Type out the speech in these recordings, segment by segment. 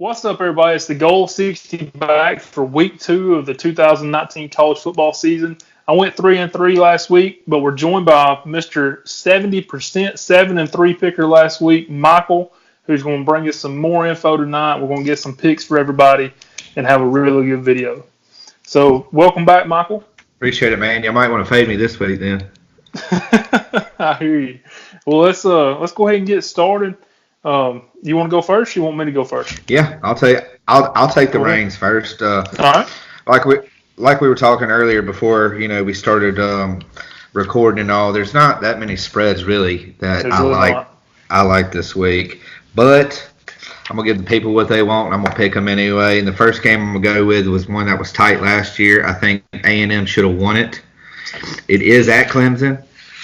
What's up, everybody? It's the Thegoal60 back for week 2 of the 2019 college football season. I went 3-3 last week, but we're joined by Mr. 70% 7-3 picker last week, Michael, who's going to bring us some more info tonight. We're going to get some picks for everybody and have a really good video. So, welcome back, Michael. Appreciate it, man. You might want to fade me this week, then. I hear you. Well, let's go ahead and get started. You want to go first? You want me to go first? Yeah, I'll take the reins first. All right. Like we were talking earlier before, we started recording and all. There's not that many spreads really that I like this week, but I'm gonna give the people what they want. And I'm gonna pick them anyway. And the first game I'm gonna go with was one that was tight last year. I think A&M should have won it. It is at Clemson.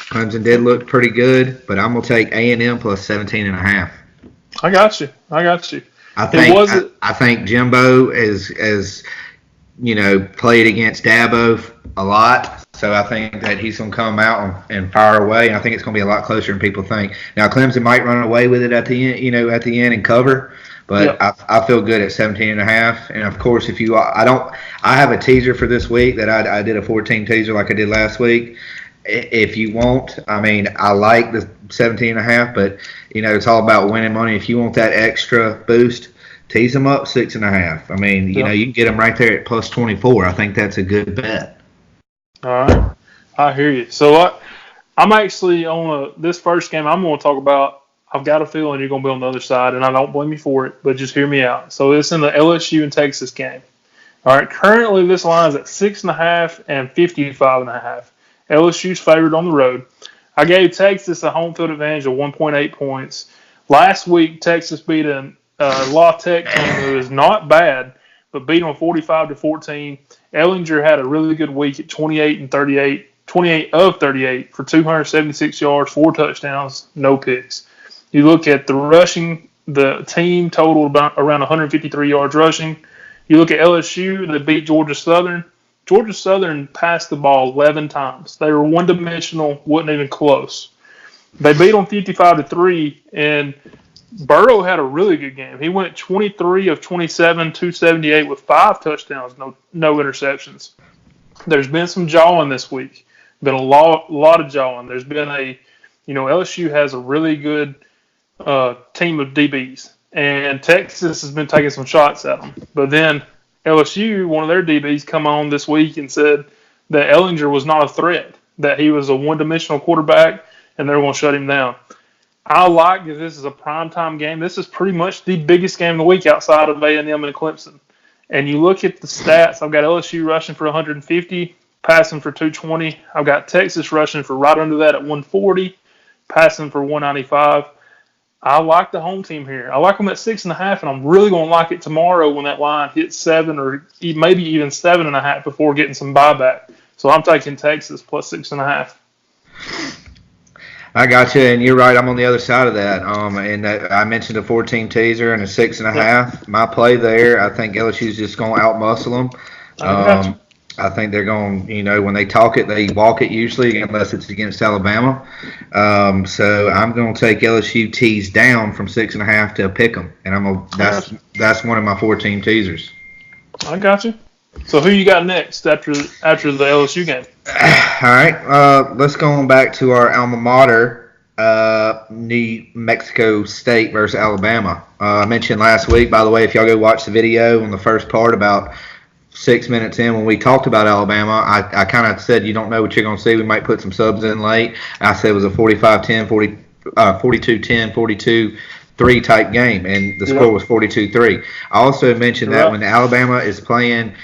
Clemson did look pretty good, but I'm gonna take A&M plus 17.5. I got you. I think Jimbo is played against Dabo a lot, so I think that he's going to come out and fire away. And I think it's going to be a lot closer than people think. Now Clemson might run away with it at the end, and cover, but yep. I feel good at 17.5. And of course, I have a teaser for this week that I did a 14 teaser like I did last week. If you want, I like the 17.5, but it's all about winning money. If you want that extra boost, tease them up 6.5. You can get them right there at plus 24. I think that's a good bet. All right, I hear you. So I'm actually on this first game. I'm going to talk about. I've got a feeling you're going to be on the other side, and I don't blame you for it. But just hear me out. So it's in the LSU and Texas game. All right, currently this line is at 6.5 and 55.5. LSU's favored on the road. I gave Texas a home field advantage of 1.8 points. Last week, Texas beat a La Tech team who is not bad, but beat them 45-14. Ellinger had a really good week at 28 of 38 for 276 yards, 4 touchdowns, no picks. You look at the rushing, the team totaled around 153 yards rushing. You look at LSU, they beat Georgia Southern. Georgia Southern passed the ball 11 times. They were one-dimensional, wasn't even close. They beat them 55-3, and Burrow had a really good game. He went 23 of 27, 278 with 5 touchdowns, no interceptions. There's been some jawing this week. Been a lot of jawing. There's been LSU has a really good team of DBs, and Texas has been taking some shots at them. But then LSU, one of their DBs, come on this week and said that Ellinger was not a threat, that he was a one-dimensional quarterback, and they're going to shut him down. I like that this is a primetime game. This is pretty much the biggest game of the week outside of A&M and Clemson. And you look at the stats, I've got LSU rushing for 150, passing for 220. I've got Texas rushing for right under that at 140, passing for 195. I like the home team here. I like them at 6.5, and I'm really going to like it tomorrow when that line hits 7 or maybe even 7.5 before getting some buyback. So I'm taking Texas plus 6.5. I got you, and you're right. I'm on the other side of that. And I mentioned a 14 teaser and a 6.5. Yep. My play there, I think LSU's just going to outmuscle them. I think they're going, when they talk it, they walk it usually, unless it's against Alabama. So I'm going to take LSU tees down from 6.5 to pick them, and that's one of my 14 teasers. I got you. So who you got next after the LSU game? All right, let's go on back to our alma mater, New Mexico State versus Alabama. I mentioned last week, by the way, if y'all go watch the video on the first part about 6 minutes in when we talked about Alabama, I kind of said you don't know what you're going to see. We might put some subs in late. I said it was a 45-10, 42-10, 42-3 type game, and the score was 42-3. I also mentioned that when Alabama is playing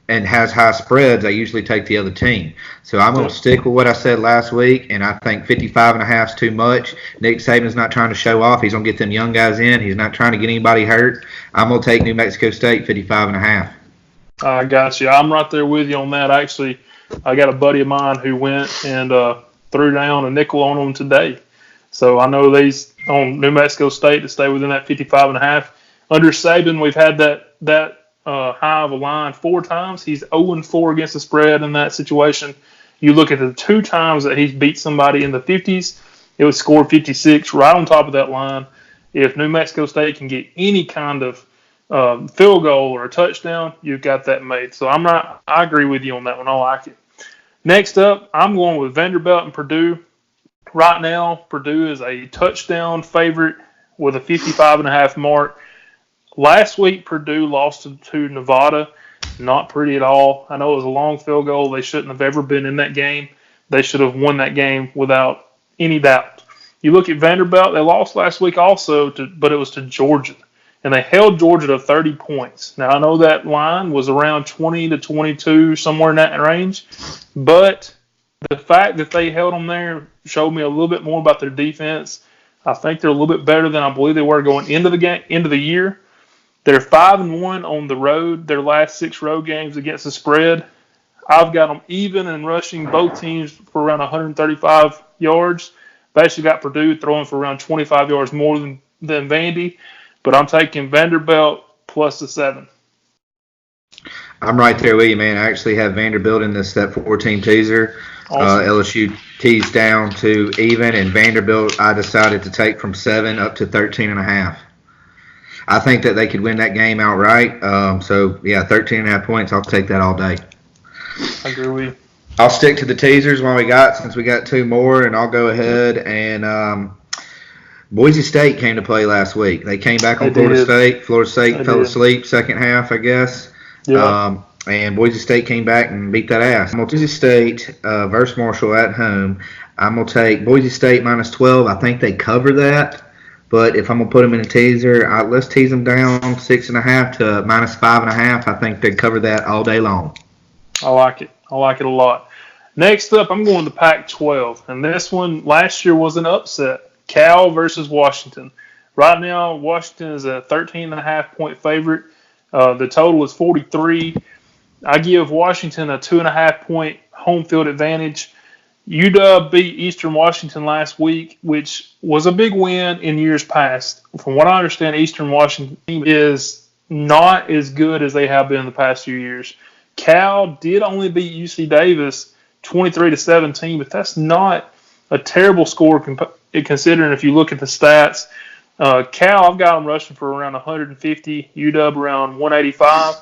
and has high spreads, I usually take the other team. So I'm going to stick with what I said last week, and I think 55.5 is too much. Nick Saban's not trying to show off. He's going to get them young guys in. He's not trying to get anybody hurt. I'm going to take New Mexico State 55.5. I got you. I'm right there with you on that. Actually, I got a buddy of mine who went and threw down a nickel on them today. So I know they's on New Mexico State to stay within that 55.5. Under Saban, we've had that high of a line 4 times. He's 0-4 against the spread in that situation. You look at the 2 times that he's beat somebody in the 50s, it was scored 56 right on top of that line. If New Mexico State can get any kind of field goal or a touchdown, you've got that made. So I agree with you on that one. I like it. Next up, I'm going with Vanderbilt and Purdue. Right now, Purdue is a touchdown favorite with a 55.5 mark. Last week, Purdue lost to Nevada. Not pretty at all. I know it was a long field goal. They shouldn't have ever been in that game. They should have won that game without any doubt. You look at Vanderbilt, they lost last week also, but it was to Georgia. And they held Georgia to 30 points. Now, I know that line was around 20 to 22, somewhere in that range. But the fact that they held them there showed me a little bit more about their defense. I think they're a little bit better than I believe they were going into the year. They're 5-1 on the road. Their last 6 road games against the spread. I've got them even and rushing both teams for around 135 yards. I've actually got Purdue throwing for around 25 yards more than Vandy. But I'm taking Vanderbilt plus the 7. I'm right there with you, man. I actually have Vanderbilt in this that 4-team teaser. Awesome. LSU teased down to even, and Vanderbilt I decided to take from 7 up to 13.5. I think that they could win that game outright. So, yeah, 13.5 points. I'll take that all day. I agree with you. I'll stick to the teasers while we got, since we got 2 more, and I'll go ahead and Boise State came to play last week. They came back on Florida State. Florida State fell asleep second half, I guess. Yeah. And Boise State came back and beat that ass. I'm going to Boise State versus Marshall at home. I'm going to take Boise State minus 12. I think they cover that. But if I'm going to put them in a teaser, let's tease them down 6.5 to minus 5.5. I think they cover that all day long. I like it. I like it a lot. Next up, I'm going to Pac-12. And this one last year was an upset. Cal versus Washington. Right now, Washington is a 13.5 point favorite. The total is 43. I give Washington a 2.5 point home field advantage. UW beat Eastern Washington last week, which was a big win in years past. From what I understand, Eastern Washington is not as good as they have been in the past few years. Cal did only beat UC Davis 23-17, but that's not a terrible score considering if you look at the stats. Cal, I've got them rushing for around 150, UW around 185.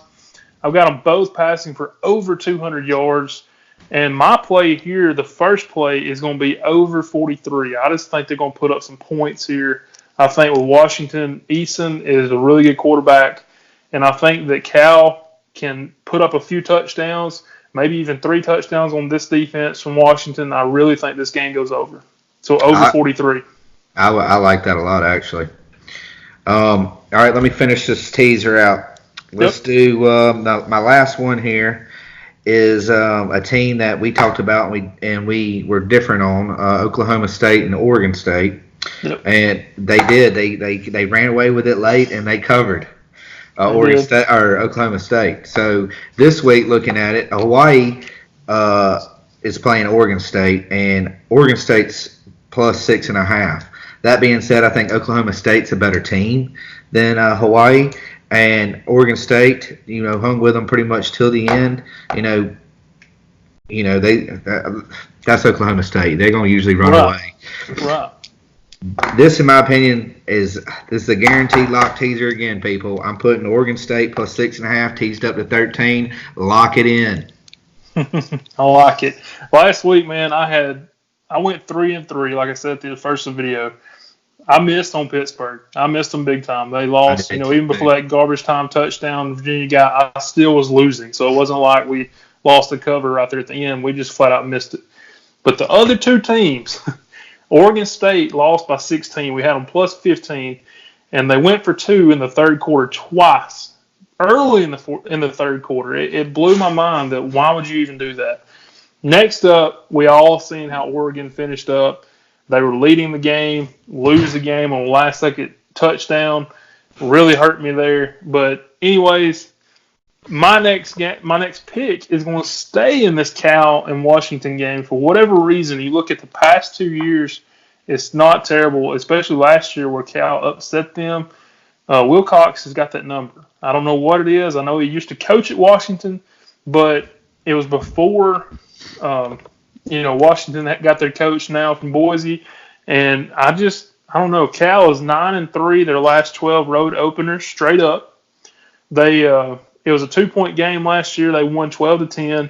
I've got them both passing for over 200 yards. And my play here, the first play, is going to be over 43. I just think they're going to put up some points here. I think with Washington, Eason is a really good quarterback. And I think that Cal can put up a few touchdowns, maybe even 3 touchdowns on this defense from Washington. I really think this game goes over. So over 43. I like that a lot, actually. All right, let me finish this teaser out. Let's do my last one here. Is a team that we talked about and we were different on, Oklahoma State and Oregon State. Yep. And they ran away with it late and they covered Oregon State or Oklahoma State. So this week, looking at it, Hawaii is playing Oregon State, and Oregon State's plus 6.5. That being said, I think Oklahoma State's a better team than Hawaii. And Oregon State, hung with them pretty much till the end. That's Oklahoma State. They're going to usually run away. Right. This, in my opinion, is a guaranteed lock teaser again, people. I'm putting Oregon State plus 6.5 teased up to 13. Lock it in. I like it. Last week, man, I went 3-3, like I said at the first video. I missed on Pittsburgh. I missed them big time. They lost, even before that garbage time touchdown Virginia got, I still was losing. So it wasn't like we lost the cover right there at the end. We just flat out missed it. But the other 2 teams, Oregon State lost by 16. We had them plus 15, and they went for 2 in the third quarter twice, early in the third quarter. It blew my mind that why would you even do that? Next up, we all seen how Oregon finished up. They were leading the game, lose the game on a last-second touchdown. Really hurt me there. But anyways, my next pick is going to stay in this Cal and Washington game for whatever reason. You look at the past 2 years, it's not terrible, especially last year where Cal upset them. Wilcox has got that number. I don't know what it is. I know he used to coach at Washington, but it was before Washington got their coach now from Boise. And I don't know. Cal is 9-3, their last 12 road openers straight up. They it was a 2-point game last year. They won 12-10.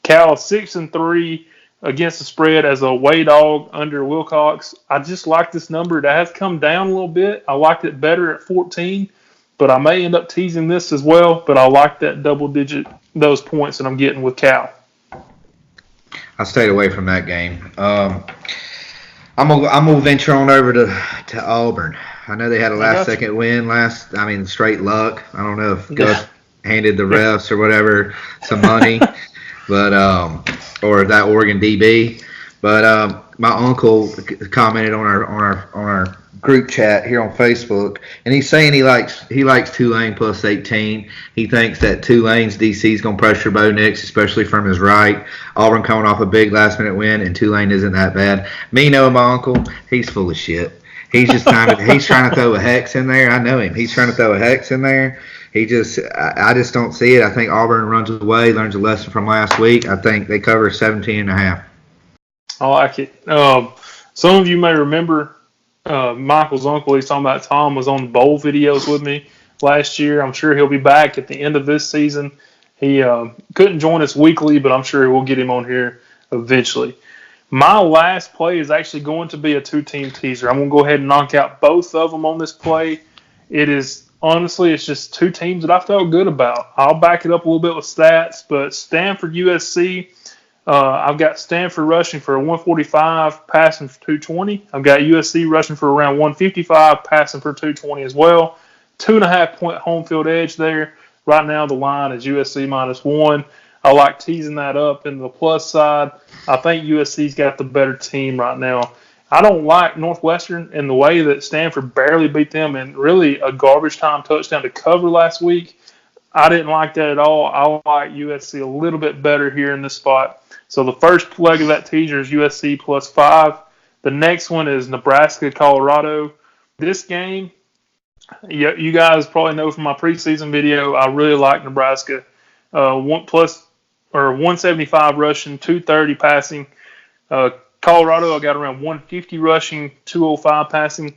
Cal 6-3 against the spread as a away dog under Wilcox. I just like this number. It has come down a little bit. I liked it better at 14, but I may end up teasing this as well. But I like that double digit, those points that I'm getting with Cal. I stayed away from that game. I'm gonna venture on over to Auburn. I know they had a last second win straight luck. I don't know if Gus handed the refs or whatever some money, but or that Oregon DB. But my uncle commented on our group chat here on Facebook, and he's saying he likes Tulane plus 18. He thinks that Tulane's DC is going to pressure Bo Nix, especially from his right. Auburn coming off a big last minute win, and Tulane isn't that bad. Me knowing my uncle, he's full of shit. He's just trying to throw a hex in there. I know him. He's trying to throw a hex in there. I just don't see it. I think Auburn runs away, learns a lesson from last week. I think they cover 17.5. I like it. Some of you may remember Michael's uncle. He's talking about Tom was on the bowl videos with me last year. I'm sure he'll be back at the end of this season. He couldn't join us weekly, but I'm sure we'll get him on here eventually. My last play is actually going to be a 2-team teaser. I'm going to go ahead and knock out both of them on this play. Honestly, it's just 2 teams that I felt good about. I'll back it up a little bit with stats, but Stanford, USC, I've got Stanford rushing for 145, passing for 220. I've got USC rushing for around 155, passing for 220 as well. 2.5-point home field edge there. Right now, the line is USC -1. I like teasing that up in the plus side. I think USC's got the better team right now. I don't like Northwestern in the way that Stanford barely beat them and really a garbage time touchdown to cover last week. I didn't like that at all. I like USC a little bit better here in this spot. So the first leg of that teaser is USC +5. The next one is Nebraska, Colorado. This game, you guys probably know from my preseason video, I really like Nebraska. 175 rushing, 230 passing. Colorado, I got around 150 rushing, 205 passing.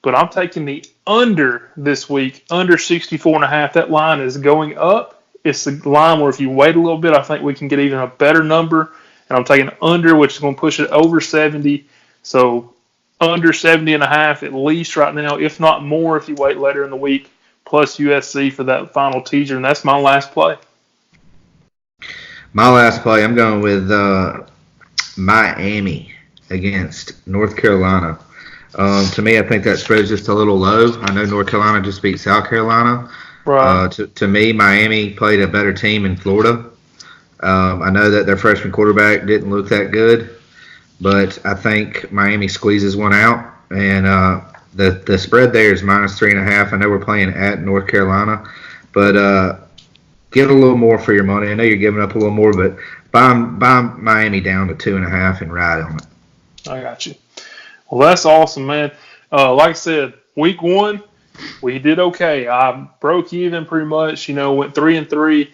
But I'm taking the under this week, under 64.5. That line is going up. It's the line where if you wait a little bit, I think we can get even a better number. And I'm taking under, which is going to push it over 70. So under 70.5 at least right now, if not more if you wait later in the week, plus USC for that final teaser. And that's my last play. My last play, I'm going with Miami against North Carolina. To me, I think that spread's just a little low. I know North Carolina just beat South Carolina. Right. To me, Miami played a better team in Florida. I know that their freshman quarterback didn't look that good, but I think Miami squeezes one out. And the spread there is -3.5. I know we're playing at North Carolina, but give a little more for your money. I know you're giving up a little more, but buy Miami down to 2.5 and ride on it. I got you. Well, that's awesome, man. Like I said, week 1, we did okay. I broke even pretty much, went 3-3,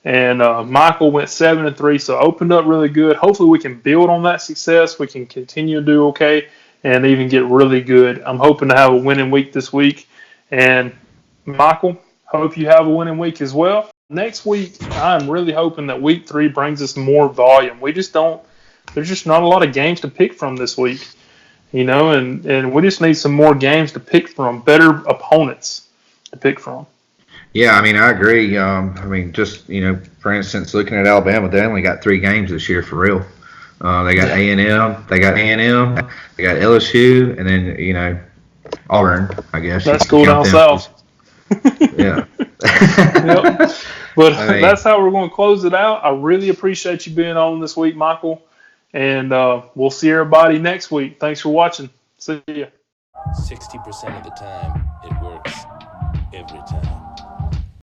and Michael went 7-3, so opened up really good. Hopefully we can build on that success. We can continue to do okay and even get really good. I'm hoping to have a winning week this week. And Michael, hope you have a winning week as well. Next week, I'm really hoping that week 3 brings us more volume. There's just not a lot of games to pick from this week. And we just need some more games to pick from, better opponents to pick from. Yeah, I agree. Just, for instance, looking at Alabama, they only got 3 games this year for real. They got A&M, they got LSU, and then, Auburn, I guess. That's cool down south. Yeah. Yep. But that's how we're going to close it out. I really appreciate you being on this week, Michael. And we'll see everybody next week. Thanks for watching. See ya. 60% of the time, it works every time.